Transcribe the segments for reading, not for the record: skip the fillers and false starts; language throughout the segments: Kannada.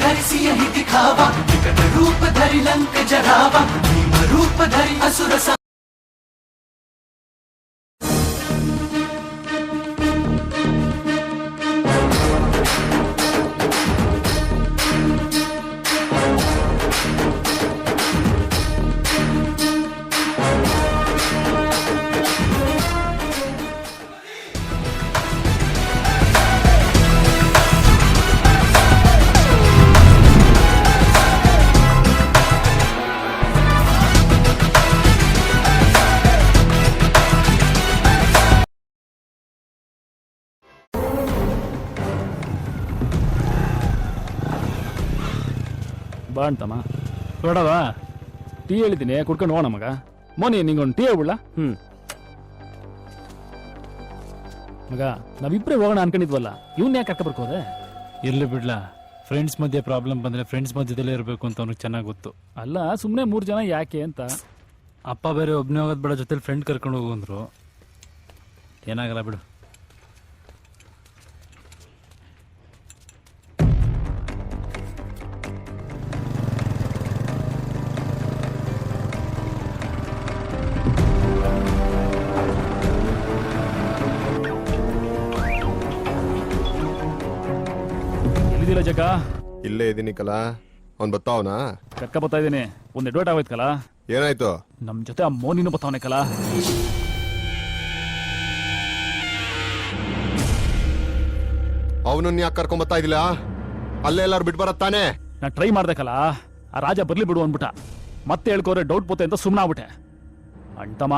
धरिसी यही दिखावा विकट रूप धरि लंक जरावा भीम रूप धरि असुर ಬಾ ಅಂತಮ್ಮ ಬೇಡವಾ ಟೀ ಹೇಳಿದ್ದೀನಿ ಕುಡ್ಕೊಂಡು ಹೋಗೋಣ ಮಗ. ಮೋನಿ ನಿಂಗೊಂದು ಟೀ ಹೇಳ್ಬಿಡ್ಲ? ಮಗ ನಾವಿಬ್ಬರೇ ಹೋಗೋಣ ಅನ್ಕೊಂಡಿದ್ವಲ್ಲ, ಇವನ್ ಯಾಕೆ ಕರ್ಕ ಬರ್ಕೋದೆ? ಇರ್ಲಿ ಬಿಡ್ಲಾ, ಫ್ರೆಂಡ್ಸ್ ಮಧ್ಯೆ ಪ್ರಾಬ್ಲಮ್ ಬಂದ್ರೆ ಫ್ರೆಂಡ್ಸ್ ಮಧ್ಯದಲ್ಲೇ ಇರಬೇಕು ಅಂತ ಅವ್ನಿಗೆ ಚೆನ್ನಾಗಿ ಗೊತ್ತು. ಅಲ್ಲ ಸುಮ್ಮನೆ 3 ಜನ ಯಾಕೆ ಅಂತ. ಅಪ್ಪ ಬೇರೆ ಒಬ್ಬನೇ ಹೋಗೋದು ಬೇಡ, ಜೊತೆಲಿ ಫ್ರೆಂಡ್ ಕರ್ಕೊಂಡು ಹೋಗು ಅಂದ್ರು. ಏನಾಗಲ್ಲ ಬಿಡು. ಎಲ್ಲಿದಿಲ್ಲ ಜಗ? ಇಲ್ಲೇ ಇದೀನಿ ಕಲ. ಅವ್ನ್ ಬತ್ತಾವನಾ? ಕರ್ಕ ಬರ್ತಾ ಇದೀನಿ. ಒಂದ್ ಎಡ್ವರ್ಟ್ ಆಗೋಯ್ತು ಕಲ. ಏನಾಯ್ತು? ನಮ್ ಜೊತೆ ಆ ಮೋನಿನೂ ಬತ್ತಾವನೆ ಕಲ. ಅವನನ್ನ ಯಾಕೆ ಕರ್ಕೊಂಡ್ ಬರ್ತಾ ಇದಿಲ್ಲ? ಅಲ್ಲೇ ಎಲ್ಲಾರು ಬಿಟ್ಟು ಬರತ್ತಾನೆ. ನಾ ಟ್ರೈ ಮಾಡ್ದೆ ಕಲ, ಆ ರಾಜ ಬರ್ಲಿ ಬಿಡು ಅಂದ್ಬಿಟ್ಟ. ಮತ್ತೆ ಹೇಳ್ಕೋರೆ ಡೌಟ್ ಪೋತೆ ಅಂತ ಸುಮ್ಮನಾಗ್ಬಿಟ್ಟೆ. ಅಂಟಮ್ಮ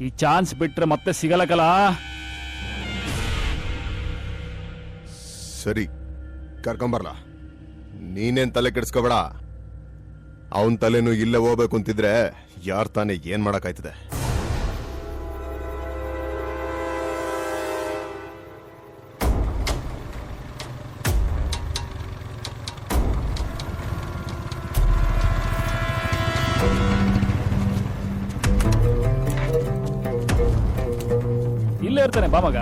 ಈ ಚಾನ್ಸ್ ಬಿಟ್ರೆ ಮತ್ತೆ ಸಿಗಲ್ಲ ಕಲ. ಸರಿ ಕರ್ಕೊಂಬರ್ಲಾ. ನೀನೇನ್ ತಲೆ ಕೆಡಿಸ್ಕೋಬೇಡ. ಅವನ್ ತಲೆನೂ ಇಲ್ಲೇ ಹೋಗ್ಬೇಕು ಅಂತಿದ್ರೆ ಯಾರ್ ತಾನೇ ಏನ್ ಮಾಡಕ್ಕಾಯ್ತದೆ? ಇಲ್ಲೇ ಇರ್ತಾನೆ ಬಾ ಮಗ.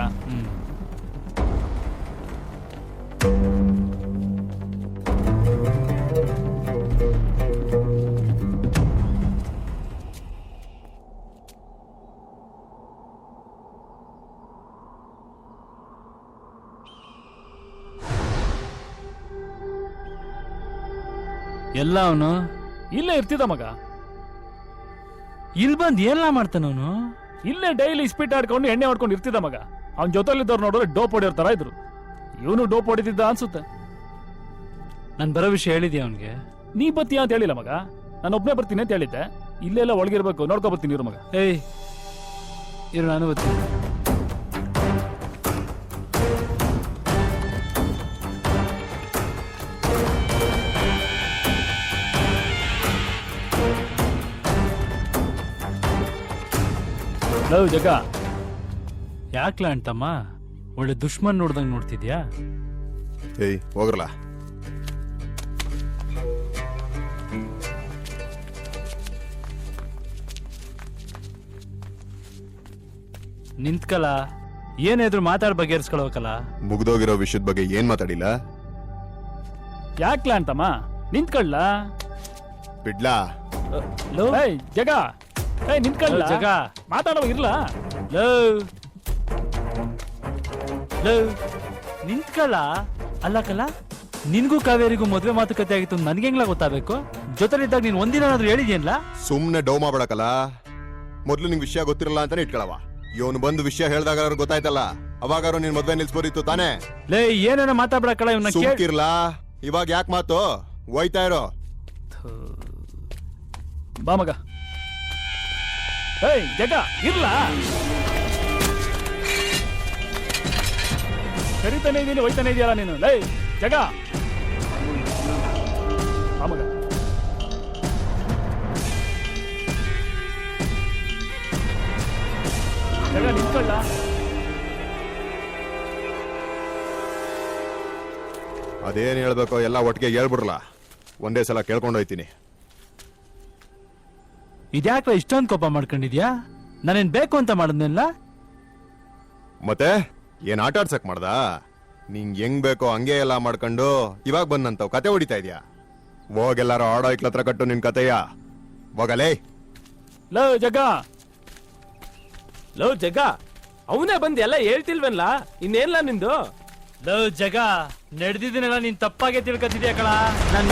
ಎಲ್ಲ ಅವನು ಇಲ್ಲೇ ಇರ್ತಿದ್ದ ಮಗ. ಇಲ್ಲಿ ಬಂದು ಏನೆಲ್ಲ ಮಾಡ್ತಾನ ಅವನು? ಇಲ್ಲೇ ಡೈಲಿ ಸ್ಪೀಟ್ ಆಡ್ಕೊಂಡು ಎಣ್ಣೆ ಹೊಡ್ಕೊಂಡು ಇರ್ತಿದ್ದ ಮಗ. ಅವ್ನ ಜೊತೆಲಿದ್ದವ್ರು ನೋಡಿದ್ರೆ ಡೋಪ್ ಹೊಡಿಯೋರ್ ಇದ್ರು. ಇವನು ಡೋಪ್ ಹೊಡಿತಿದ್ದ ಅನ್ಸುತ್ತೆ. ನಾನು ಬರೋ ವಿಷಯ ಹೇಳಿದ್ಯಾ ಅವನಿಗೆ? ನೀ ಬತ್ತೀಯ ಅಂತ ಹೇಳಿಲ್ಲ ಮಗ, ನಾನು ಒಬ್ಬನೇ ಬರ್ತೀನಿ ಅಂತ ಹೇಳಿದ್ದೆ. ಇಲ್ಲೆಲ್ಲ ಒಳಗಿರ್ಬೇಕು, ನೋಡ್ಕೊ ಬರ್ತೀನಿ ಇರು ಮಗ. ಏಯ್ ಇರು, ನಾನು ಬರ್ತೀನಿ. ಲವ್ ಜಗ, ಯಾಕ್ಲ ಅಂತಮ್ಮ ಒಳ್ಳೆ ದುಶ್ಮನ್ ನೋಡ್ದಂಗ್ ನೋಡ್ತಿದ್ಯಾ? ಏಯ್ ಹೋಗ್ರಲ್ಲ. ನಿಂತ್ಕಲ, ಏನಾದ್ರು ಮಾತಾಡ್ ಬಗೆಹರಿಸ್ಕೊಳ್ಬೇಕಲ್ಲ. ಮುಗ್ದೋಗಿರೋ ವಿಷಯದ ಬಗ್ಗೆ ಏನ್ ಮಾತಾಡಿಲ್ಲ? ಯಾಕ್ಲ ಅಂತಮ್ಮ ನಿಂತ್ಕೊಳ್ಳ. ಬಿಡ್ಲಾ? ಏಯ್ ಜಗ, ಏಯ್ ನಿಂತ್ಕೊಳ್ಳ ಜಗ, ಮಾತಾಡೋ ಇರ್ಲಾ? ನಿಂತ್ಕಲ್ಲ. ಅಲ್ಲ ಕಲ, ನಿನ್ಗೂ ಕಾವೇರಿಗೂ ಮದ್ವೆ ಮಾತುಕತೆ ಆಗಿತ್ತು ನನ್ಗೆ ಹೆಂಗ್ಲ ಗೊತ್ತಾಗಬೇಕು? ಜೊತೆಲಿದ್ದಾಗ ನೀನ್ ಒಂದಿನಾದ್ರೂ ಹೇಳಿದ್ಯಲ್ಲ? ಸುಮ್ನೆ ಡೌ ಮಾಡ್ಬೇಡಕಲ್ಲ. ಮೊದ್ಲು ನಿಂಗೆ ವಿಷಯ ಗೊತ್ತಿರಲ್ಲ ಅಂತಾನೆ ಇಟ್ಕೊಳವ. ಇವನು ಬಂದು ವಿಷಯ ಹೇಳ್ದಾಗ ಗೊತ್ತಾಯ್ತಲ್ಲ, ಅವಾಗಾರು ನಿನ್ ಮದ್ವೆ ನಿಲ್ಸ್ಬೋದಿತ್ತು ತಾನೇ? ಲೇ ಏನೇನ ಮಾತಾಡ್ಬೇಕಲ್ಲ, ಇವನ್ನ ಸುಮ್ಕಿರ್ಲಾ. ಇವಾಗ ಯಾಕೆ ಮಾತು? ಹೋಯ್ತಾ ಇರೋ. ಬಾ ಮಗ. ಏಯ್ ಜಗ ಇರ್ಲಾ? ಕರಿತಾನೆ ಇದೀನಿ, ಹೋಯ್ತಾನೆ ಇದೆಯಲ್ಲ ನೀನು. ಲೈ ಜಗ, ಬಾ ಮಗ. ಜಗ ನಿಂತ್ಕೊಳ್ಳ. ಅದೇನ್ ಹೇಳ್ಬೇಕೋ ಎಲ್ಲ ಒಟ್ಟಿಗೆ ಹೇಳ್ಬಿಡ್ರಲ್ಲ. ಒಂದೇ ಸಲ ಕೇಳ್ಕೊಂಡೋಯ್ತೀನಿ. ಇದ್ಯಾಕ್ಲ ಇಷ್ಟೊಂದು ಕೋಪ ಮಾಡ್ಕೊಂಡಿದ್ಯಾ? ನಾನೇನ್ ಬೇಕು ಅಂತ ಮಾಡಿದ್ನಿಲ್ಲ. ಮತ್ತೆ ಏನ್ ಆಟ ಆಡ್ಸಕ್ ಮಾಡ್ದ? ನಿಂಗ್ ಹೆಂಗ್ ಬೇಕೋ ಹಂಗೆ ಎಲ್ಲ ಮಾಡ್ಕೊಂಡು ಇವಾಗ ಬಂದಂತವ್ ಕತೆ ಹೊಡಿತಾ ಇದ್ಯಾ? ಹೋಗೆಲ್ಲಾರು ಆಡೋ ಇಕ್ಲತ್ರ ಕಟ್ಟು ನಿನ್ ಕತೆಯ. ಹೋಗಲೇ. ಲೋ ಜಗ್ಗ, ಲವ್ ಜಗ, ಅವನೇ ಬಂದ್ ಎಲ್ಲ ಹೇಳ್ತಿಲ್ವಲ್ಲ, ಇನ್ನೇನ್ಲ ನಿಂದು? ಲವ್ ಜಗ, ನಡೆದಿದ್ದೀನೆಲ್ಲ ನೀನ್ ತಪ್ಪಾಗೆ ತಿಳ್ಕೊತಿದ್ಯಾ ಕಳ. ನನ್ನ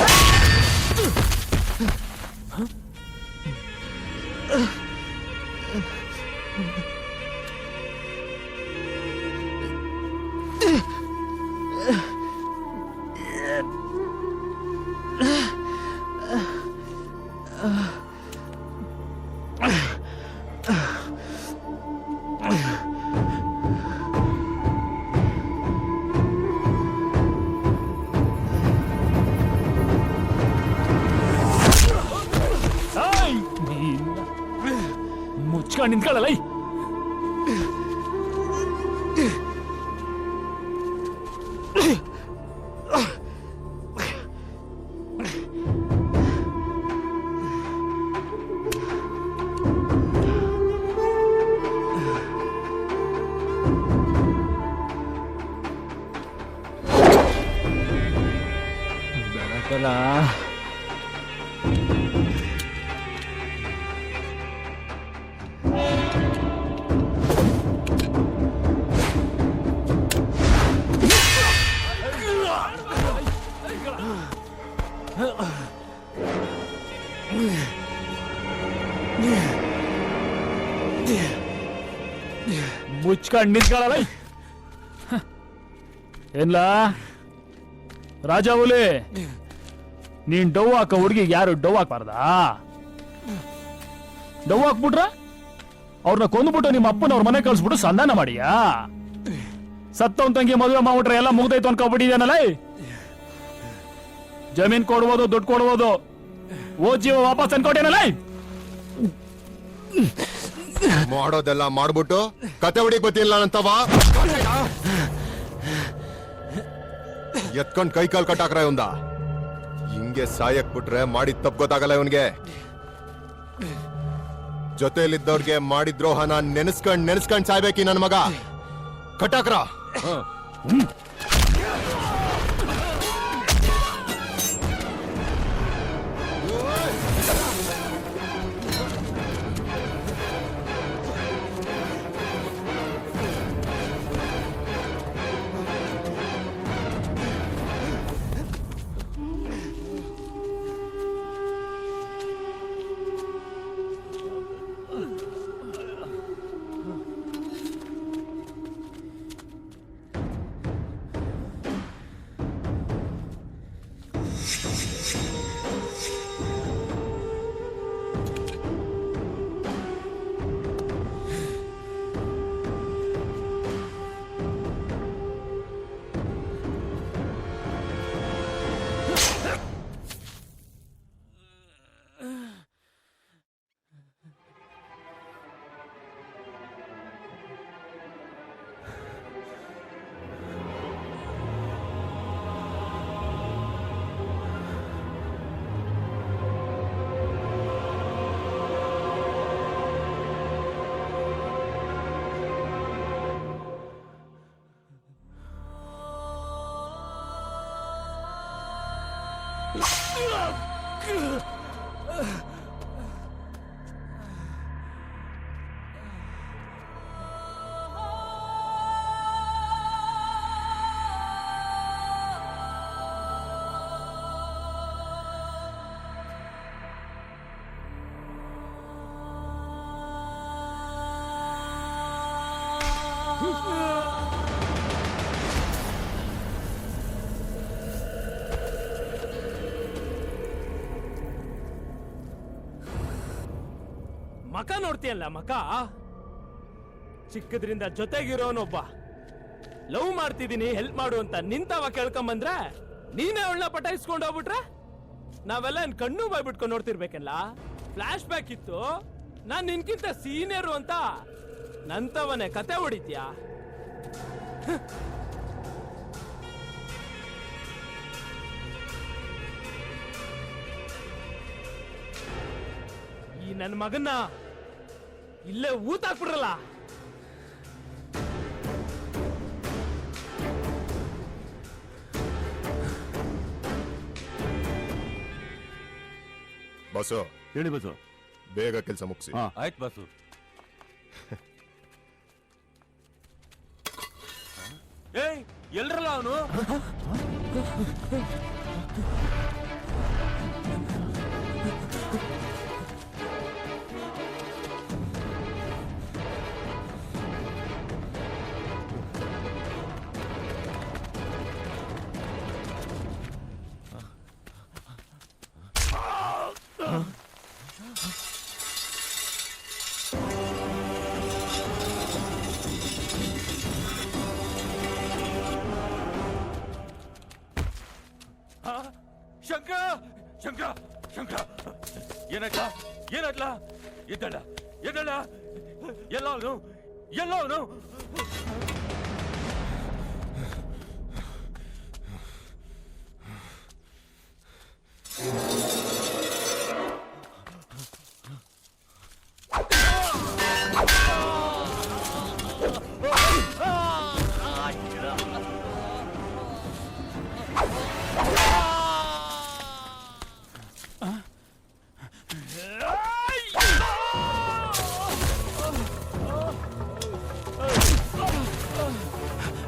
ಮುಚ್ಕೊಂಡು ನಿಂತ್ಕೊಳ್ಳಲ್ಲ. ಬೆಳಕಲ್ಲ. ಮುಚ್ಕೊಂಡು ನಿಂತ್ಕೊಳ್ಳಲ್ಲ. ಏನ್ಲ ರಾಜ ಹುಲಿ, ನೀನ್ ಡವ್ ಹಾಕ ಹುಡುಗಿಗೆ ಯಾರು ಡವ್ ಹಾಕ್ಬಾರ್ದಾ? ಡವ್ ಹಾಕ್ಬಿಟ್ರ ಅವ್ರನ್ನ ಕೊಂದ್ಬಿಟ್ಟು ನಿಮ್ಮ ಅಪ್ಪನ ಅವ್ರ ಮನೆ ಕಳ್ಸ್ಬಿಟ್ಟು ಸಂಧಾನ ಮಾಡಿಯಾ? ಸತ್ತವನ್ ತಂಗಿ ಮದುವೆ ಮಾಡ್ಬಿಟ್ರೆ ಎಲ್ಲ ಮುಗ್ದೈತು ಅನ್ಕೊಬಿಟ್ಟಿದೇನಲ್ಲ. ಜಮೀನ್ ಕೊಡ್ಬೋದು, ದುಡ್ಡು ಕೊಡ್ಬೋದು, ಓ ಜೀವ ವಾಪಸ್ ಅನ್ಕೊಟ್ಟೇನಲ್ಲ. ಮಾಡೋದೆಲ್ಲ ಮಾಡ್ಬಿಟ್ಟು ಕತೆ ಹೊಡಿಕ್ ಗೊತ್ತಿಲ್ಲ ಅಂತವಾ? ಎತ್ಕೊಂಡ್ ಕೈ ಕಾಲ್ ಕಟ್ಟಾಕ್ರ ಇವಂದ. ಹಿಂಗೆ ಸಾಯಕ್ ಬಿಟ್ರೆ ಮಾಡಿದ್ ತಪ್ಪು ಗೊತ್ತಾಗಲ್ಲ ಇವನ್ಗೆ. ಜೊತೆಲಿದ್ದವ್ರಿಗೆ ಮಾಡಿದ್ರೋಹನ ನೆನೆಸ್ಕೊಂಡ್ ಸಾಯ್ಬೇಕಿ ನನ್ ಮಗ. ಕಟ್ಟಾಕ್ರ. ಮಕ ನೋಡ್ತೀಯಲ್ಲ ಮಕ, ಚಿಕ್ಕದ್ರಿಂದ ಜೊತೆಗಿರೋನೊಬ್ಬ ಲವ್ ಮಾಡ್ತಿದೀನಿ ಹೆಲ್ಪ್ ಮಾಡು ಅಂತ ನಿಂತವ ಕೇಳ್ಕೊಂಬಂದ್ರೆ ನೀನೇ ಅವಳನ್ನ ಪಟಾಯಿಸ್ಕೊಂಡು ಹೋಗ್ಬಿಟ್ರೆ ನಾವೆಲ್ಲ ಕಣ್ಣು ಬಾಯ್ ಬಿಟ್ಕೊಂಡು ನೋಡ್ತಿರ್ಬೇಕಲ್ಲ. ಫ್ಲಾಶ್ ಬ್ಯಾಕ್ ಇತ್ತು, ನಾನ್ ನಿನ್ಕಿಂತ ಸೀನಿಯರು ಅಂತ ನಂತವನೇ ಕತೆ ಹೊಡಿತ್ಯಾ? ಈ ನನ್ನ ಮಗನ್ನ ಇಲ್ಲೇ ಊತಾಕ್ಬಿಡ್ರಲ್ಲ. ಬಾಸು ಹೇಳಿ ಬಸ್ಸು. ಬೇಗ ಕೆಲಸ ಮುಗಿಸಿ. ಹಾ ಆಯ್ತು ಬಸ್ಸು. ಏಯ್ ಎಲ್ರಲ್ಲ ಅವನು? ಶಂಕರ ಶಂಕರ ಶಂಕರ ಏನಾಗ್ಲ ಏನಾಗ್ಲ ಎದ್ದಳ ಎದ್ದಳ ಎಲ್ಲ ಅವನು ಎಲ್ಲ ಅವನು?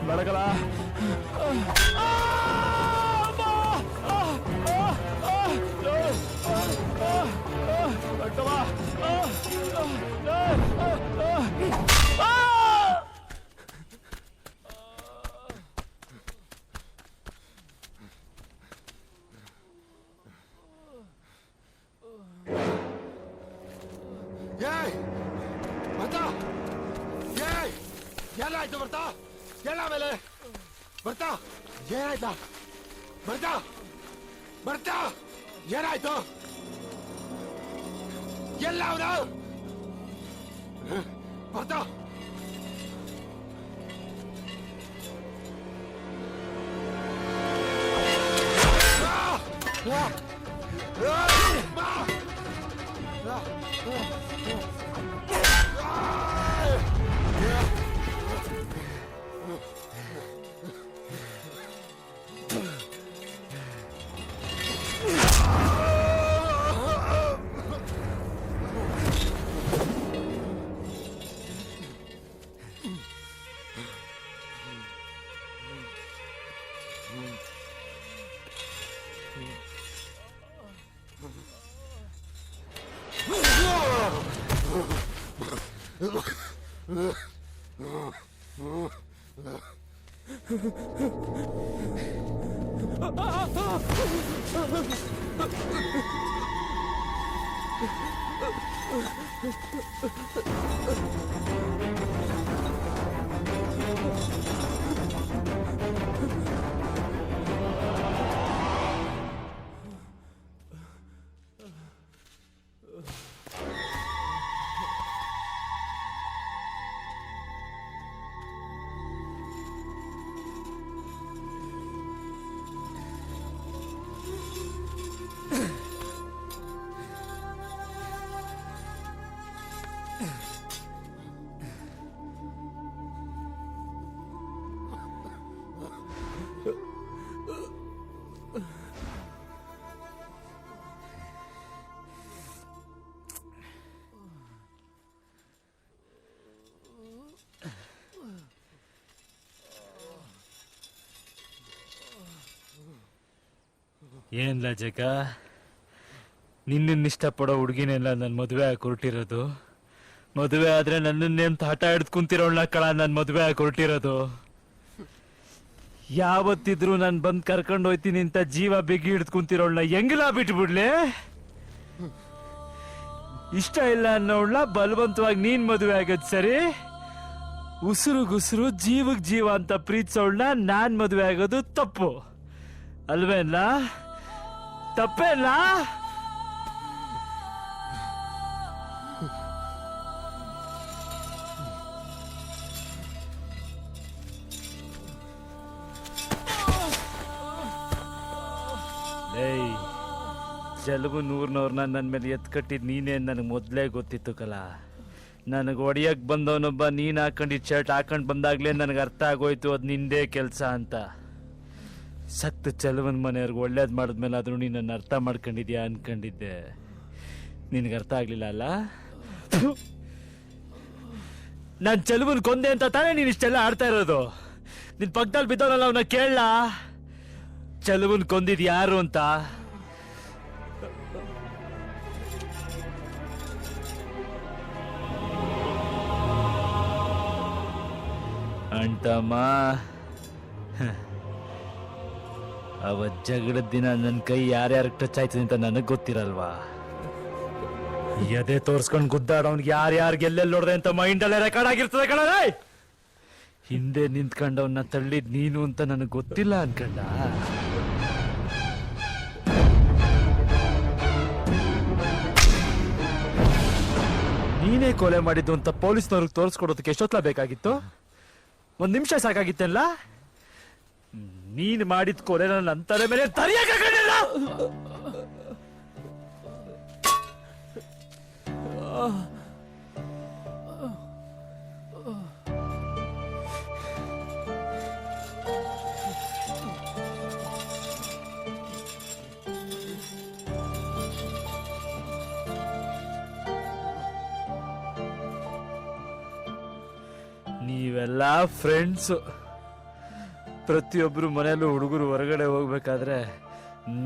ಬೆಳಗಲ ಬರ್ತಾ ಏನಾಯ್ತು? ಬರ್ತಾ ಎಲ್ಲ ಆಮೇಲೆ ಬರ್ತಾ ಏನಾಯ್ತಾ? ಬರ್ತಾ ಬರ್ತಾ ಏನಾಯ್ತು? ಎಲ್ಲ ಅವನು ಬರ್ತಾ ಏನ್ಲ ಜಗ, ನಿನ್ನ ಇಷ್ಟಪಡೋ ಹುಡುಗಿನೆಲ್ಲ ನನ್ನ ಮದುವೆ ಆಗಿ ಹೊರಟಿರೋದು. ಮದುವೆ ಆದ್ರೆ ನನ್ನನ್ನೇಂತ ಹಠ ಹಿಡ್ದು ಕುಂತಿರೋಳ್ನ ಕಳ ನನ್ನ ಮದುವೆ ಆಗಿ ಹೊರಟಿರೋದು. ಯಾವತ್ತಿದ್ರು ನಾನು ಬಂದು ಕರ್ಕೊಂಡು ಹೋಯ್ತೀನಿ ಅಂತ ಜೀವ ಬಿಗಿ ಹಿಡ್ದು ಕುಂತಿರೋಳ್ನ ಹೆಂಗಿಲ್ಲ ಬಿಟ್ಬಿಡ್ಲಿ? ಇಷ್ಟ ಇಲ್ಲ ಅನ್ನೋಳ್ನ ಬಲವಂತವಾಗಿ ನೀನ್ ಮದುವೆ ಆಗದ್ ಸರಿ, ಉಸಿರುಗುಸಿರು ಜೀವಕ್ ಜೀವ ಅಂತ ಪ್ರೀತಿಸೋಳ್ನ ನಾನ್ ಮದುವೆ ಆಗೋದು ತಪ್ಪು ಅಲ್ವೇಲ್ಲ? ತಪ್ಪೇಲ್ಲ? ಏಯ್, ಜಲವು ನೂರ್ನವ್ರನ್ನ ನನ್ನ ಮೇಲೆ ಎತ್ಕಟ್ಟಿದ್ ನೀನೇ ನನಗೆ ಮೊದಲೇ ಗೊತ್ತಿತ್ತು ಕಲ. ನನಗೆ ಒಡೆಯಕ್ ಬಂದವನೊಬ್ಬ ನೀನ್ ಹಾಕೊಂಡಿದ್ ಶರ್ಟ್ ಹಾಕೊಂಡ್ ಬಂದಾಗ್ಲೇ ನನಗೆ ಅರ್ಥ ಆಗೋಯ್ತು ಅದು ನಿಂದೇ ಕೆಲಸ ಅಂತ. ಸತ್ತು ಚಲವನ್ ಮನೆಯವ್ರಿಗೆ ಒಳ್ಳೇದ್ ಮಾಡಿದ್ಮೇಲೆ ಆದ್ರೂ ನೀನು ನನ್ನ ಅರ್ಥ ಮಾಡ್ಕೊಂಡಿದ್ಯಾ ಅನ್ಕೊಂಡಿದ್ದೆ. ನಿನಗೆ ಅರ್ಥ ಆಗ್ಲಿಲ್ಲ ಅಲ್ಲ? ನಾನ್ ಚೆಲುವನ್ ಕೊಂದೆ ಅಂತ ತಾನೇ ನೀನ್ ಇಷ್ಟೆಲ್ಲ ಆಡ್ತಾ ಇರೋದು. ನಿನ್ ಪಕ್ಕದಲ್ಲಿ ಬಿದ್ದವನಲ್ಲ ಅವನ ಕೇಳಲ್ಲ, ಚೆಲುವನ್ ಕೊಂದಿದ್ ಯಾರು ಅಂತ. ಅಂಟಮ್ಮ, ಅವತ್ ಜಗಳದ ದಿನ ನನ್ನ ಕೈ ಯಾರ್ಯಾರಿಗೆ ಟಚ್ ಆಯ್ತದೆ ಅಂತ ನನಗ್ ಗೊತ್ತಿರಲ್ವಾ? ಎದೆ ತೋರ್ಸ್ಕೊಂಡ್ ಗುದ್ದಾಡೋನ್ಗೆ ಯಾರ್ಯಾರಿಗೆ ಎಲ್ಲೆಲ್ಲಿ ನೋಡ್ದೆ ಅಂತ ಮೈಂಡಲ್ಲೇ ರೆಕಾರ್ಡ್ ಆಗಿರ್ತದೆ ಕಣಲೇ. ಹಿಂದೆ ನಿಂತ್ಕೊಂಡವನ್ನ ತಳ್ಳಿದ್ ನೀನು ಅಂತ ನನಗ್ ಗೊತ್ತಿಲ್ಲ ಅನ್ಕಂಡ. ನೀನೇ ಕೊಲೆ ಮಾಡಿದ್ದು ಅಂತ ಪೊಲೀಸ್ನವ್ರಿಗೆ ತೋರಿಸ್ಕೊಡೋದಕ್ಕೆ ಎಷ್ಟೊತ್ಲ ಬೇಕಾಗಿತ್ತು? 1 ನಿಮಿಷ ಸಾಕಾಗಿತ್ತಲ್ಲ? ನೀನ್ ಮಾಡಿದ ಕೊಲೆ ನನ್ನ ತಲೆ ಮೇಲೆ ತರಿಯಾಗಲಿಲ್ಲ. ನೀವೆಲ್ಲ ಫ್ರೆಂಡ್ಸು. ಪ್ರತಿಯೊಬ್ರು ಮನೆಯಲ್ಲೂ ಹುಡುಗರು ಹೊರಗಡೆ ಹೋಗ್ಬೇಕಾದ್ರೆ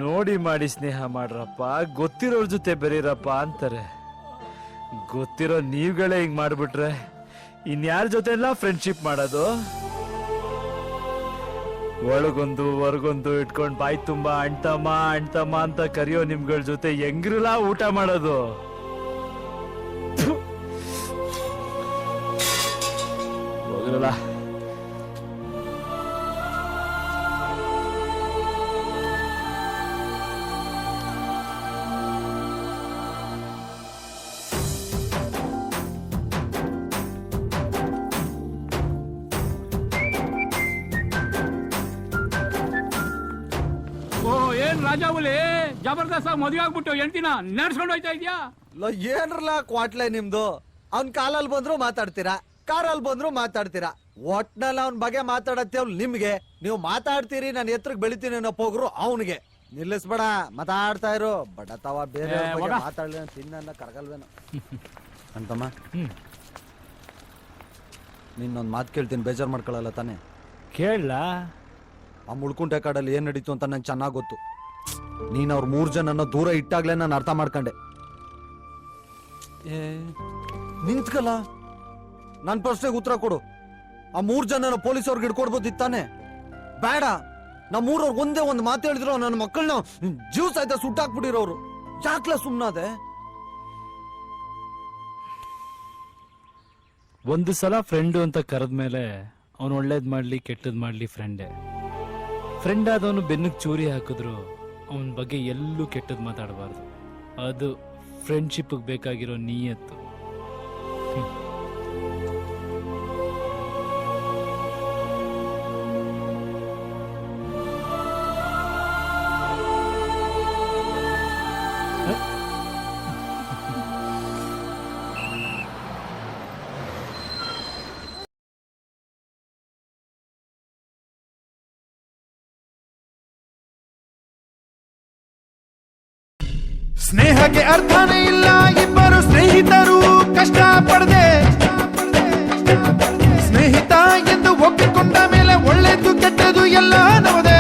ನೋಡಿ ಮಾಡಿ ಸ್ನೇಹ ಮಾಡ್ರಪ್ಪ, ಗೊತ್ತಿರೋರ್ ಜೊತೆ ಬೆರೀರಪ್ಪ ಅಂತಾರೆ. ಗೊತ್ತಿರೋ ನೀವುಗಳೇ ಹಿಂಗ್ ಮಾಡ್ಬಿಟ್ರೆ ಇನ್ಯಾರ ಜೊತೆ ಎಲ್ಲ ಫ್ರೆಂಡ್ಶಿಪ್ ಮಾಡೋದು? ಒಳಗೊಂದು ಹೊರಗೊಂದು ಇಟ್ಕೊಂಡ್ ಬಾಯಿ ತುಂಬಾ ಅಣ್ತಮ್ಮ ಅಣ್ತಮ್ಮ ಅಂತ ಕರೆಯೋ ನಿಮ್ಗಳ ಜೊತೆ ಹೆಂಗಿರಲ್ಲ ಊಟ ಮಾಡೋದು? ಹೋಗಿರಲ್ಲ. ಓ ಏನ್ ರಾಜಾವಲಿ ಜಬರ್ದಸ್ತ್ ಮದುವೆ ಆಗ್ಬಿಟ್ಟು ಹೆಂಡ್ತಿನ ನಡ್ಸ್ಕೊಂಡು ಹೋಯ್ತಾ ಇದ್ಯಾ? ಏನ್ರಲ್ಲ ಕ್ವಾಟ್ಲೆ ನಿಮ್ದು? ಅವ್ನ್ ಕಾಲಲ್ಲಿ ಬಂದ್ರು ಮಾತಾಡ್ತೀರಾ, ಕಾರಲ್ಲಿ ಬಂದ್ರು ಮಾತಾಡ್ತೀರಾ. ಒಟ್ನಲ್ಲಿ ಅವ್ನ ಬಗ್ಗೆ ಮಾತಾಡತ್ತೇವ್ ನಿಮ್ಗೆ. ನೀವು ಮಾತಾಡ್ತೀರಿ, ನಾನು ಎತ್ರಕ್ ಬೆಳಿತೀನಿ ಅನ್ನೋ ಹೋಗ್ರು ಅವನಿಗೆ. ನಿಲ್ಲಿಸ್ಬೇಡ, ಮಾತಾಡ್ತಾ ಇರು. ಬಡತವ ಬೇರೆ ಮಾತಾಡ್ಲಿ ತಿನ್ನ ಕರಗಲ್ವೇನೋ ಅಂತಮ್ಮ. ನಿನ್ನೊಂದ್ ಮಾತು ಕೇಳ್ತೀನಿ, ಬೇಜಾರ್ ಮಾಡ್ಕೊಳಲ್ಲ ತಾನೆ? ಕೇಳ. ಆ ಮುಳ್ಕುಂಟೆ ಕಾಡಲ್ಲಿ ಏನ್ ನಡೀತು ಅಂತ ನಂಗೆ ಚೆನ್ನಾಗ್ ಗೊತ್ತು. ನೀನ್ ಅವ್ರ 3 ಜನನ ದೂರ ಇಟ್ಟಾಗ್ಲೇ ನಾನು ಅರ್ಥ ಮಾಡ್ಕೊಂಡೆ. ನಿಂತ್ಕಲ್ಲ, ನನ್ ಪ್ರಶ್ನೆಗೆ ಉತ್ತರ ಕೊಡು. ಆ 3 ಜನನ ಪೊಲೀಸವ್ರಿಗೆ ಹಿಡ್ಕೊಡ್ಬೋದಿತ್ತಾನೆ? ಬೇಡ. ನಮ್ಮೂರವ್ರಿಗೆ ಒಂದೇ ಒಂದು ಮಾತು ಹೇಳಿದ್ರು ನನ್ನ ಮಕ್ಕಳನ್ನ ಜೀವ ಸಹಿತ ಸುಟ್ಟಾಕ್ಬಿಟ್ಟಿರೋರು. ಯಾಕ್ಲ ಸುಮ್ನಾದೆ? ಒಂದು ಸಲ ಫ್ರೆಂಡು ಅಂತ ಕರೆದ್ಮೇಲೆ ಅವನು ಒಳ್ಳೇದ್ ಮಾಡ್ಲಿ ಕೆಟ್ಟದ್ ಮಾಡ್ಲಿ ಫ್ರೆಂಡೇ. ಫ್ರೆಂಡ್ ಆದವನು ಬೆನ್ನಿಗೆ ಚೂರಿ ಹಾಕಿದ್ರು ಅವನ ಬಗ್ಗೆ ಎಲ್ಲೂ ಕೆಟ್ಟದ್ ಮಾತಾಡಬಾರ್ದು. ಅದು ಫ್ರೆಂಡ್ಶಿಪ್ ಬೇಕಾಗಿರೋ ನೀಯತ್ತು. ಸ್ನೇಹಕ್ಕೆ ಅರ್ಥನೇ ಇಲ್ಲ, ಇಬ್ಬರು ಸ್ನೇಹಿತರು ಕಷ್ಟ ಪಡದೆ. ಸ್ನೇಹಿತ ಎಂದು ಒಪ್ಪಿಕೊಂಡ ಮೇಲೆ ಒಳ್ಳೆದು ಕೆಟ್ಟದು ಎಲ್ಲ ನವದೆ.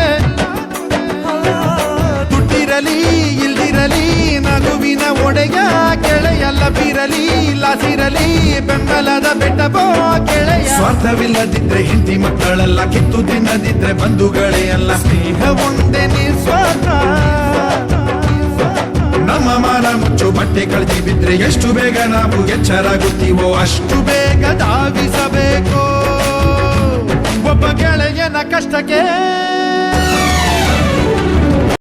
ದುಡ್ಡಿರಲಿ ಇಲ್ದಿರಲಿ ನಗುವಿನ ಒಡೆಯ ಗೆಳೆಯಲ್ಲ ಬಿರಲಿ, ಲಾಸಿರಲಿ ಬೆಂಬಲದ ಬೆಟ್ಟಬೋ ಗೆಳೆಯ. ಸ್ವಾರ್ಥವಿಲ್ಲದಿದ್ರೆ ಹೆಂಡತಿ ಮಕ್ಕಳೆಲ್ಲ, ಕಿತ್ತು ತಿನ್ನದಿದ್ರೆ ಬಂಧುಗಳೇ ಅಲ್ಲ. ಸ್ನೇಹ ಒಂದೇ ನಿಸ್ವಾರ್ಥ. ನಮ್ಮ ಮಾನ ಮುಚ್ಚು ಬಟ್ಟೆ ಕಳೆದಿ ಬಿದ್ರೆ ಎಷ್ಟು ಬೇಗ ನಾವು ಎಚ್ಚರಾಗುತ್ತೀವೋ ಅಷ್ಟು ಬೇಗ ಧಾವಿಸಬೇಕು ಒಬ್ಬ ಗೆಳೆಯನ ಕಷ್ಟಕ್ಕೆ.